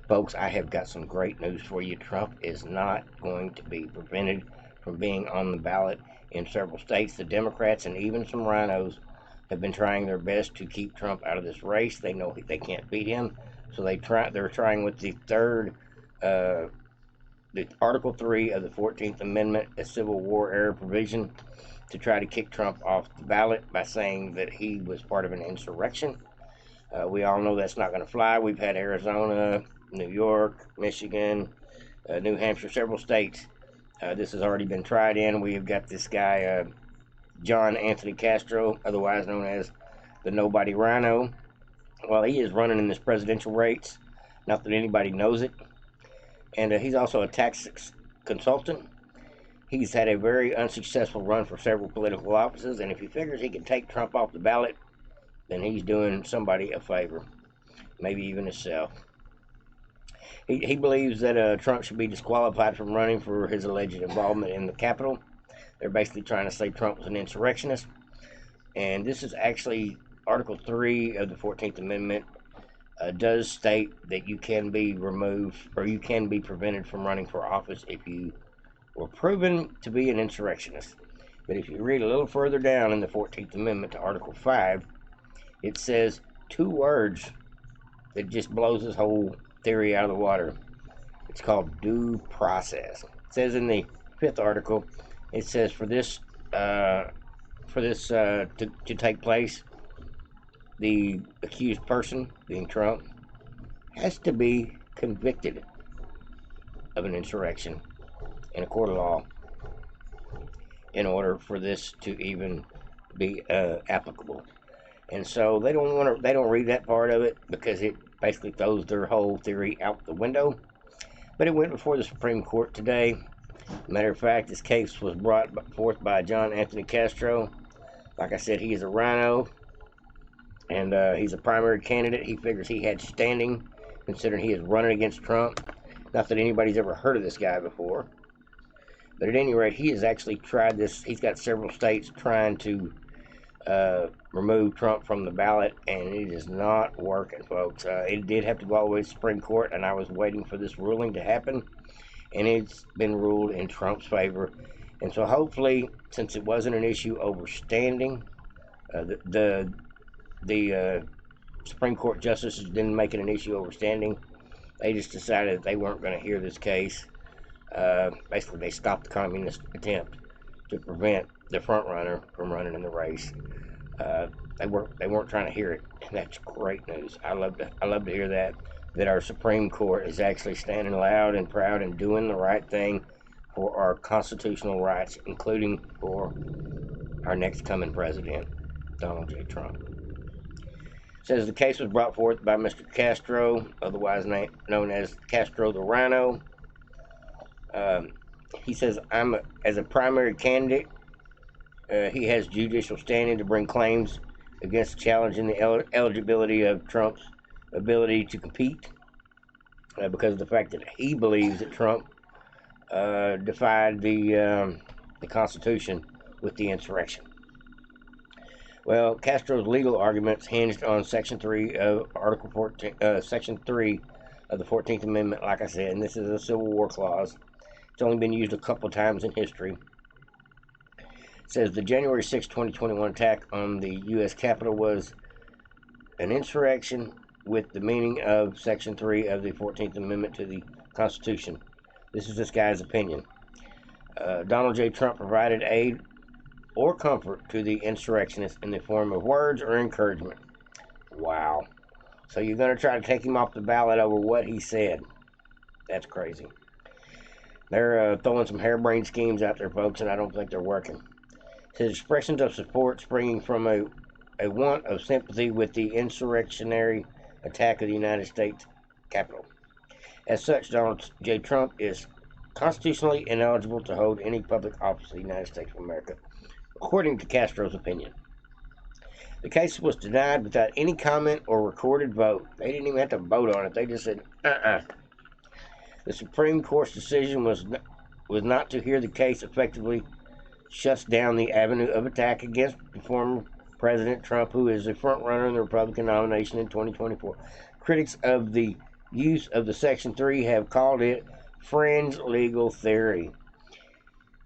Folks, I have got some great news for you. Trump is not going to be prevented from being on the ballot in several states. The Democrats and even some rhinos have been trying their best to keep Trump out of this race. They know they can't beat him, so they're trying with the Article 3 of the 14th Amendment, a Civil War era provision, to try to kick Trump off the ballot by saying that he was part of an insurrection. We all know that's not going to fly. We've had Arizona, New York, Michigan, New Hampshire, several states. This has already been tried in. We have got this guy, John Anthony Castro, otherwise known as the Nobody Rhino. Well, he is running in this presidential race. Not that anybody knows it. And he's also a tax consultant. He's had a very unsuccessful run for several political offices, and if he figures he can take Trump off the ballot, then he's doing somebody a favor, maybe even himself. He believes that Trump should be disqualified from running for his alleged involvement in the Capitol. They're basically trying to say Trump was an insurrectionist, and this is actually Article 3 of the 14th Amendment. Does state that you can be removed or you can be prevented from running for office if you were proven to be an insurrectionist. But if you read a little further down in the 14th Amendment to Article 5, it says two words that just blows this whole theory out of the water. It's called due process. It says in the 5th article, it says for this to take place, the accused person, being Trump, has to be convicted of an insurrection in a court of law in order for this to even be applicable. And so they don't read that part of it because it basically throws their whole theory out the window. But it went before the Supreme Court today. Matter of fact, this case was brought forth by John Anthony Castro. Like I said, he is a rhino. And he's a primary candidate. He figures he had standing, considering he is running against Trump. Not that anybody's ever heard of this guy before. But at any rate, he has actually tried this. He's got several states trying to remove Trump from the ballot, and it is not working, folks. It did have to go all the way to the Supreme Court, and I was waiting for this ruling to happen. And it's been ruled in Trump's favor. And so hopefully, since it wasn't an issue over standing, the Supreme Court justices didn't make it an issue over standing. They just decided that they weren't going to hear this case. Basically, they stopped the communist attempt to prevent the front runner from running in the race. They weren't trying to hear it, and that's great news. I love to hear that our Supreme Court is actually standing loud and proud and doing the right thing for our constitutional rights, including for our next coming president, Donald J. Trump. Says the case was brought forth by Mr. Castro, otherwise known as Castro the Rhino. He says, as a primary candidate, he has judicial standing to bring claims against challenging the eligibility of Trump's ability to compete because of the fact that he believes that Trump defied the Constitution with the insurrection. Well, Castro's legal arguments hinged on Section 3 of Article 14, Section 3 of the 14th Amendment, like I said, and this is a Civil War clause. It's only been used a couple of times in history. It says the January 6, 2021 attack on the U.S. Capitol was an insurrection with the meaning of Section 3 of the 14th Amendment to the Constitution. This is this guy's opinion. Donald J. Trump provided aid or comfort to the insurrectionists in the form of words or encouragement. Wow. So you're going to try to take him off the ballot over what he said. That's crazy. They're throwing some harebrained schemes out there, folks, and I don't think they're working. His expressions of support springing from a want of sympathy with the insurrectionary attack of the United States Capitol. As such, Donald J. Trump is constitutionally ineligible to hold any public office in the United States of America, according to Castro's opinion. The case was denied without any comment or recorded vote. They didn't even have to vote on it. They just said, The Supreme Court's decision was not to hear the case effectively shuts down the avenue of attack against the former President Trump, who is a front runner in the Republican nomination in 2024. Critics of the use of the Section 3 have called it fringe legal theory.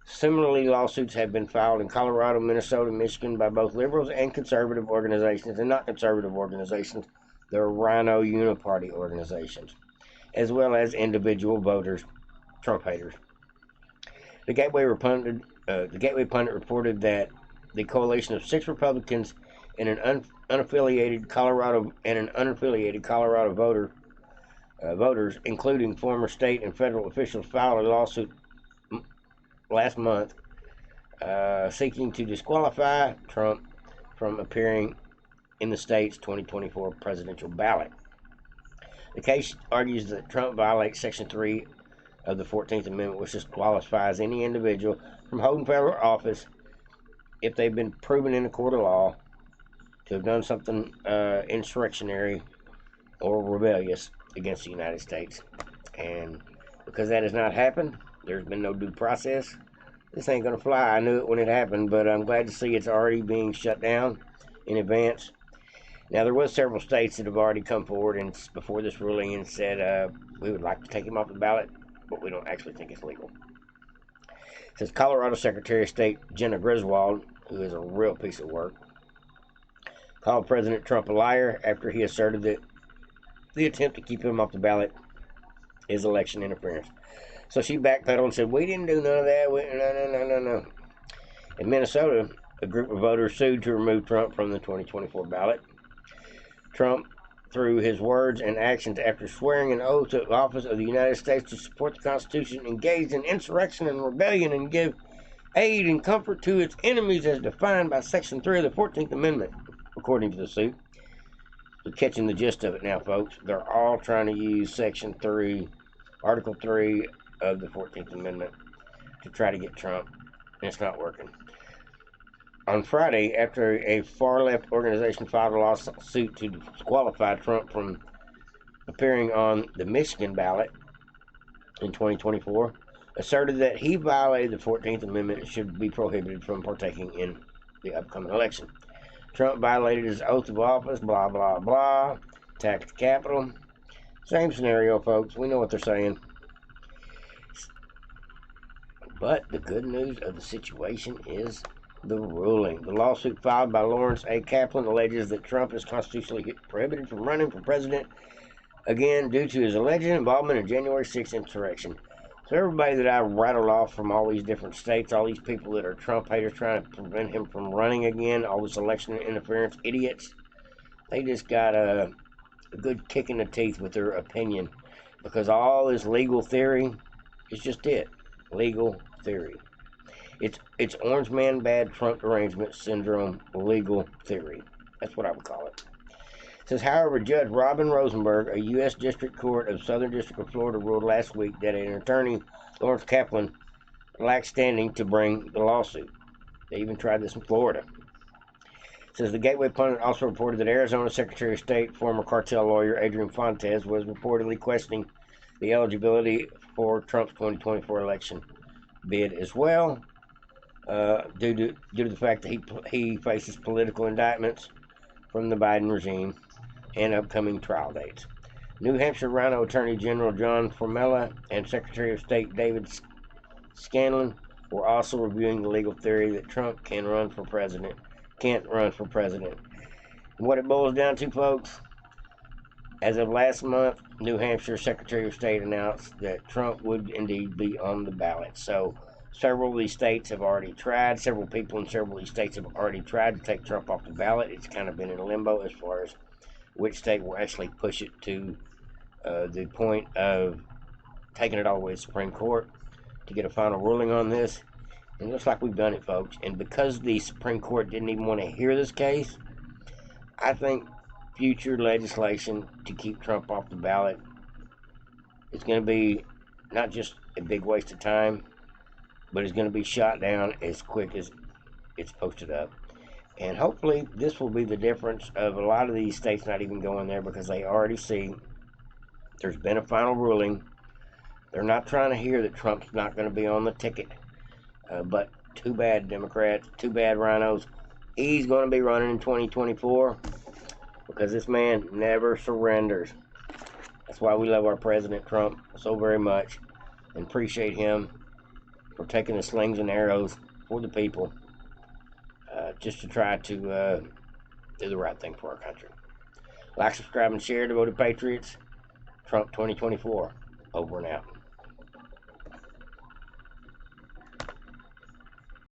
Similarly, lawsuits have been filed in Colorado, Minnesota, and Michigan by both liberals and conservative organizations, and not conservative organizations, they're Rhino Uniparty organizations, as well as individual voters, Trump haters. The Gateway Pundit reported that the coalition of 6 Republicans and an unaffiliated Colorado voters, including former state and federal officials, filed a lawsuit last month seeking to disqualify Trump from appearing in the state's 2024 presidential ballot. The case argues that Trump violates Section 3 of the 14th Amendment, which disqualifies any individual from holding federal office if they've been proven in a court of law to have done something insurrectionary or rebellious against the United States. And because that has not happened, there's been no due process. This ain't going to fly. I knew it when it happened, but I'm glad to see it's already being shut down in advance. Now, there was several states that have already come forward and before this ruling and said, we would like to take him off the ballot, but we don't actually think it's legal. It says Colorado Secretary of State Jenna Griswold, who is a real piece of work, called President Trump a liar after he asserted that the attempt to keep him off the ballot is election interference. So she backpedaled and said, we didn't do none of that. No. In Minnesota, a group of voters sued to remove Trump from the 2024 ballot. Trump, through his words and actions after swearing an oath to office of the United States to support the Constitution, engaged in insurrection and rebellion and give aid and comfort to its enemies as defined by Section 3 of the 14th Amendment, according to the suit. You're catching the gist of it now, folks. They're all trying to use Section 3, Article 3 of the 14th Amendment to try to get Trump, and it's not working. On Friday, after a far-left organization filed a lawsuit to disqualify Trump from appearing on the Michigan ballot in 2024, asserted that he violated the 14th Amendment and should be prohibited from partaking in the upcoming election. Trump violated his oath of office, blah, blah, blah, attacked the Capitol. Same scenario, folks. We know what they're saying. But the good news of the situation is the ruling. The lawsuit filed by Lawrence A. Kaplan alleges that Trump is constitutionally prohibited from running for president again due to his alleged involvement in January 6th insurrection. So everybody that I rattled off from all these different states, all these people that are Trump haters trying to prevent him from running again, all this election interference idiots, they just got a good kick in the teeth with their opinion, because all this legal theory is just it. Legal theory. It's Orange Man Bad Trump Derangement Syndrome legal theory. That's what I would call it. It says, however, Judge Robin Rosenberg, a U.S. District Court of Southern District of Florida, ruled last week that an attorney, Lawrence Kaplan, lacked standing to bring the lawsuit. They even tried this in Florida. It says the Gateway Pundit also reported that Arizona Secretary of State, former cartel lawyer Adrian Fontes, was reportedly questioning the eligibility for Trump's 2024 election bid as well, due to the fact that he faces political indictments from the Biden regime and upcoming trial dates. New Hampshire Rhino Attorney General John Formella and Secretary of State David Scanlon were also reviewing the legal theory that Trump can't run for president. And what it boils down to, folks, as of last month, New Hampshire Secretary of State announced that Trump would indeed be on the ballot. So several of these states have already tried. Several people in several of these states have already tried to take Trump off the ballot. It's kind of been in limbo as far as which state will actually push it to the point of taking it all the way to the Supreme Court to get a final ruling on this. And it looks like we've done it, folks. And because the Supreme Court didn't even want to hear this case, I think future legislation to keep Trump off the ballot is going to be not just a big waste of time, but it's going to be shot down as quick as it's posted up. And hopefully this will be the difference of a lot of these states not even going there, because they already see there's been a final ruling. They're not trying to hear that Trump's not going to be on the ticket. But too bad, Democrats, too bad, Rhinos. He's going to be running in 2024 because this man never surrenders. That's why we love our President Trump so very much and appreciate him for taking the slings and arrows for the people, just to try to do the right thing for our country. Like, subscribe, and share. Devoted Patriots. Trump 2024. Over and out.